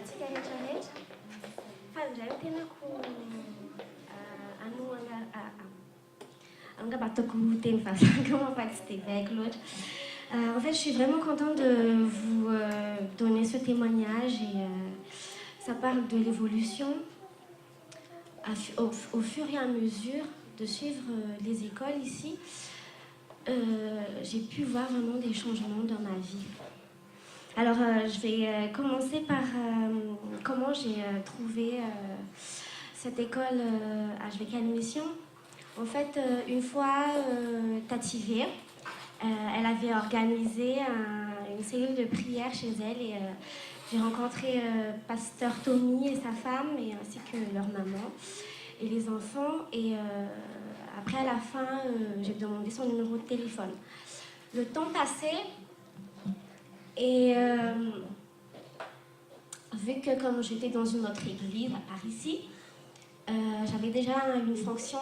katika internet fandrantena ko comment pas c'était avec l'autre. En fait, je suis vraiment contente de vous donner ce témoignage et ça parle de l'évolution au fur et à mesure de suivre les écoles ici. J'ai pu voir vraiment des changements dans ma vie. Alors, je vais commencer par comment j'ai trouvé cette école HVK Admission. En fait, une fois, Tati V, elle avait organisé une cellule de prière chez elle et j'ai rencontré pasteur Tommy et sa femme, et ainsi que leur maman et les enfants. Et après, à la fin, j'ai demandé son numéro de téléphone. Le temps passait et vu que comme j'étais dans une autre église à Paris ici, j'avais déjà une fonction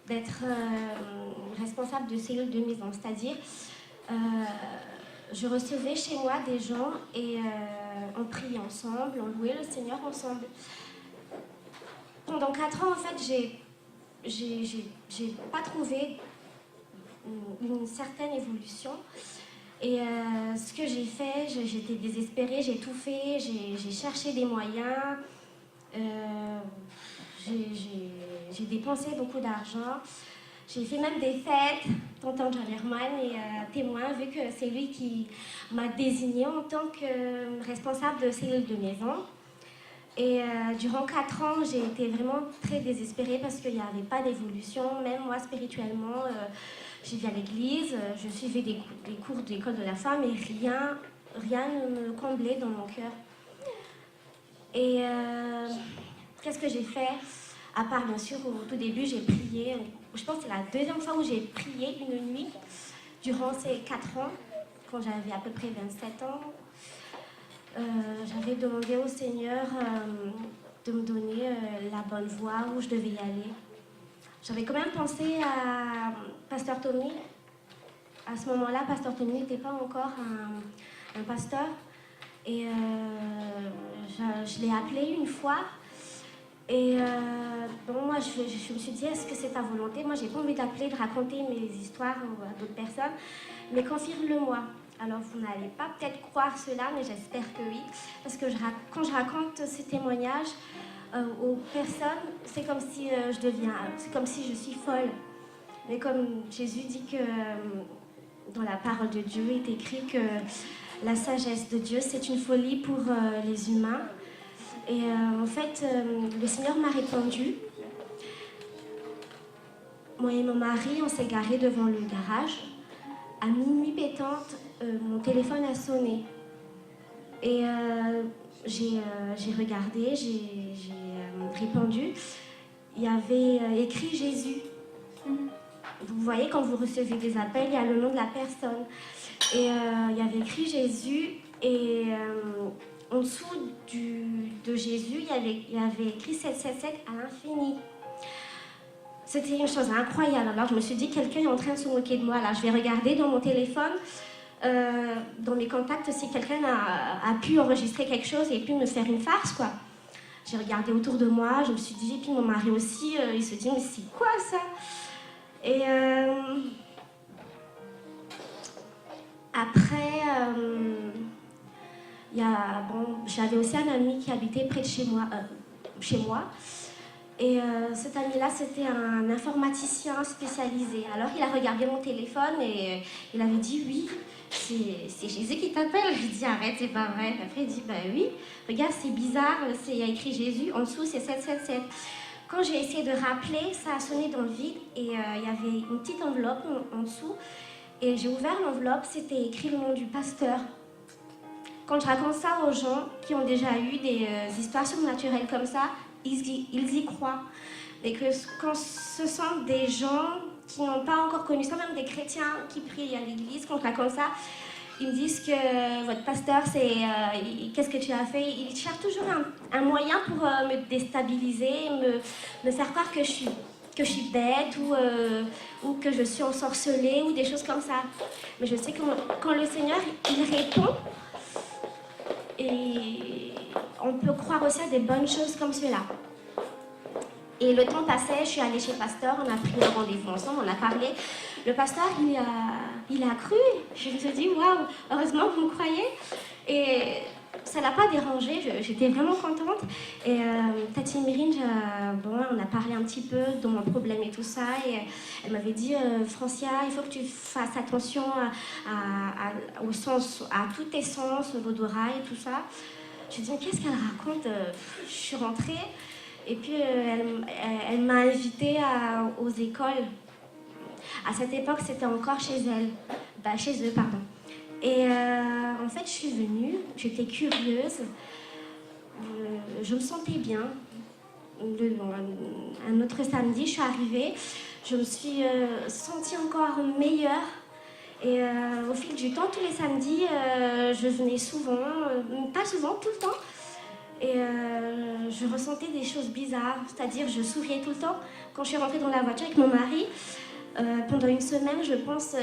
d'être responsable de cellule de maison, c'est-à-dire je recevais chez moi des gens et on priait ensemble, on louait le Seigneur ensemble. Pendant 4 ans, en fait, j'ai pas trouvé une certaine évolution. Et ce que j'ai fait, j'étais désespérée, j'ai tout fait, j'ai cherché des moyens, j'ai dépensé beaucoup d'argent, j'ai fait même des fêtes. Tonton John Herman est témoin, vu que c'est lui qui m'a désignée en tant que responsable de cellule de maison. Et durant 4 ans, j'ai été vraiment très désespérée parce qu'il n'y avait pas d'évolution, même moi spirituellement. J'ai vu à l'église, je suivais des cours de l'école de la femme et rien ne me comblait dans mon cœur. Et qu'est-ce que j'ai fait? À part, bien sûr, au tout début, j'ai prié. Je pense que c'est la deuxième fois où j'ai prié une nuit durant ces 4 ans, quand j'avais à peu près 27 ans. J'avais demandé au Seigneur de me donner la bonne voie où je devais y aller. J'avais quand même pensé à Pasteur Tommy. À ce moment-là, Pasteur Tommy n'était pas encore un pasteur. Et je l'ai appelé une fois. Et bon, moi, je me suis dit, est-ce que c'est ta volonté? Moi, j'ai pas envie d'appeler, de raconter mes histoires à d'autres personnes. Mais confirme-le-moi. Alors, vous n'allez pas peut-être croire cela, mais j'espère que oui. Parce que quand je raconte ces témoignages aux personnes, c'est comme si c'est comme si je suis folle. Mais comme Jésus dit que dans la parole de Dieu, il est écrit que la sagesse de Dieu, c'est une folie pour les humains. Et en fait, le Seigneur m'a répondu. Moi et mon mari, on s'est garés devant le garage. À minuit pétante, mon téléphone a sonné. Et j'ai regardé, j'ai répondu. Il y avait écrit Jésus. Vous voyez, quand vous recevez des appels, il y a le nom de la personne. Et il y avait écrit Jésus. Et en dessous de Jésus, il y avait écrit 777 à l'infini. C'était une chose incroyable. Alors je me suis dit, quelqu'un est en train de se moquer de moi. Là, je vais regarder dans mon téléphone, dans mes contacts, si quelqu'un a pu enregistrer quelque chose et pu me faire une farce, quoi. J'ai regardé autour de moi, je me suis dit, et puis mon mari aussi, il se dit, mais c'est quoi ça? Et après, j'avais aussi un ami qui habitait près de chez moi. Et cet ami-là, c'était un informaticien spécialisé. Alors, il a regardé mon téléphone et il avait dit, oui, c'est Jésus qui t'appelle. Je dis, arrête, c'est pas vrai. Après, il dit, bah oui, regarde, c'est bizarre, il y a écrit Jésus, en dessous, c'est 777. Quand j'ai essayé de rappeler, ça a sonné dans le vide et il y avait une petite enveloppe en dessous. Et j'ai ouvert l'enveloppe, c'était écrit le nom du pasteur. Quand je raconte ça aux gens qui ont déjà eu des histoires surnaturelles comme ça, ils y croient. Et que quand ce sont des gens qui n'ont pas encore connu ça, même des chrétiens qui prient à l'église, quand je raconte ça, ils me disent que votre pasteur, qu'est-ce que tu as fait? Il cherche toujours un moyen pour me déstabiliser, me faire croire que je suis bête ou que je suis ensorcelée ou des choses comme ça. Mais je sais que quand le Seigneur, il répond, et on peut croire aussi à des bonnes choses comme cela. Et le temps passait, je suis allée chez le pasteur, on a pris un rendez-vous ensemble, on a parlé. Le pasteur, il a cru. Je me suis dit, waouh, heureusement vous me croyez. Et ça l'a pas dérangé, j'étais vraiment contente. Et Tati Mérine, on a parlé un petit peu de mon problème et tout ça. Et elle m'avait dit, Francia, il faut que tu fasses attention au sens, à tous tes sens, l'odorat et tout ça. Je me dis, mais qu'est-ce qu'elle raconte? Je suis rentrée. Et puis, elle m'a invitée aux écoles. À cette époque, c'était encore chez elle. Chez eux, pardon. Et en fait, je suis venue, j'étais curieuse. Je me sentais bien. Un autre samedi, je suis arrivée. Je me suis sentie encore meilleure. Et au fil du temps, tous les samedis, je venais souvent, pas souvent, tout le temps. Et je ressentais des choses bizarres, c'est-à-dire je souriais tout le temps. Quand je suis rentrée dans la voiture avec mon mari, pendant une semaine, je pense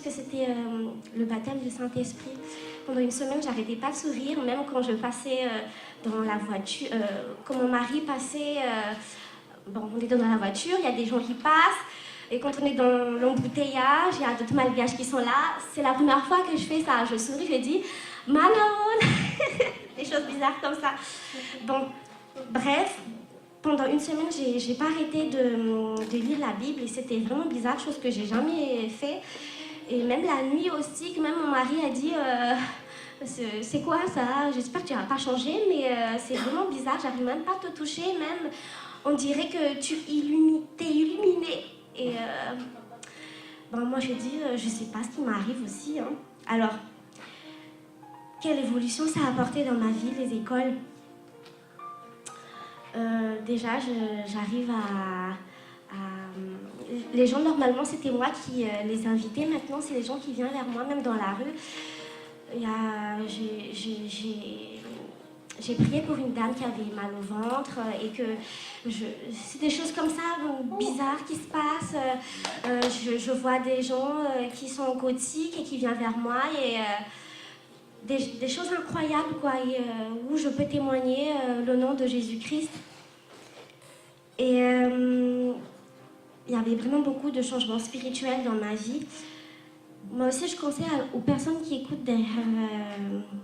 que c'était le baptême du Saint-Esprit. Pendant une semaine, j'arrêtais pas de sourire, même quand je passais dans la voiture, quand mon mari passait, on est dans la voiture, il y a des gens qui passent, et quand on est dans l'embouteillage, il y a d'autres malgaches qui sont là. C'est la première fois que je fais ça, je souris, je dis « Manon !» Des choses bizarres comme ça. Bon, bref, pendant une semaine, j'ai pas arrêté de lire la Bible et c'était vraiment bizarre, chose que j'ai jamais fait. Et même la nuit aussi, que même mon mari a dit c'est quoi ça? J'espère que tu vas pas changer, mais c'est vraiment bizarre, j'arrive même pas à te toucher, même on dirait que t'es illuminé. Et moi je dis, je sais pas ce qui m'arrive aussi. Hein. Alors, quelle évolution ça a apporté dans ma vie, les écoles? Déjà, j'arrive à... Les gens, normalement, c'était moi qui les invitais. Maintenant, c'est les gens qui viennent vers moi, même dans la rue. J'ai prié pour une dame qui avait mal au ventre et que c'est des choses comme ça bizarres qui se passent. Je vois des gens qui sont gothiques et qui viennent vers moi et des choses incroyables quoi, où je peux témoigner le nom de Jésus-Christ. Et il y avait vraiment beaucoup de changements spirituels dans ma vie. Moi aussi, je conseille aux personnes qui écoutent derrière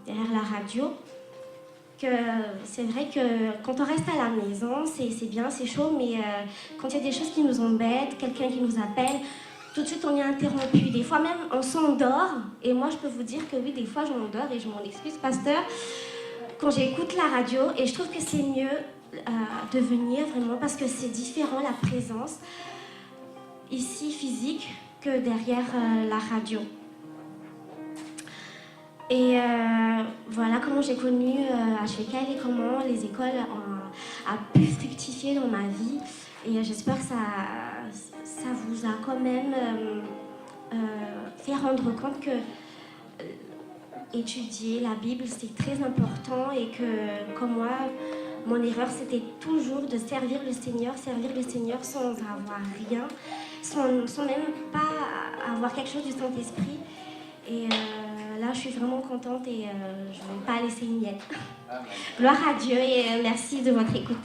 la radio que c'est vrai que quand on reste à la maison, c'est bien, c'est chaud, mais quand il y a des choses qui nous embêtent, quelqu'un qui nous appelle, tout de suite on est interrompu. Des fois même on s'endort, et moi je peux vous dire que oui, des fois je m'endors et je m'en excuse, pasteur, quand j'écoute la radio, et je trouve que c'est mieux de venir vraiment parce que c'est différent la présence ici physique que derrière la radio. Et voilà comment j'ai connu HVK et comment les écoles ont pu fructifier dans ma vie. Et j'espère que ça vous a quand même fait rendre compte que étudier la Bible, c'est très important et que, comme moi, mon erreur, c'était toujours de servir le Seigneur sans avoir rien, sans même pas avoir quelque chose du Saint-Esprit. Et là, je suis vraiment contente et je ne vais pas laisser une miette. Gloire à Dieu et merci de votre écoute.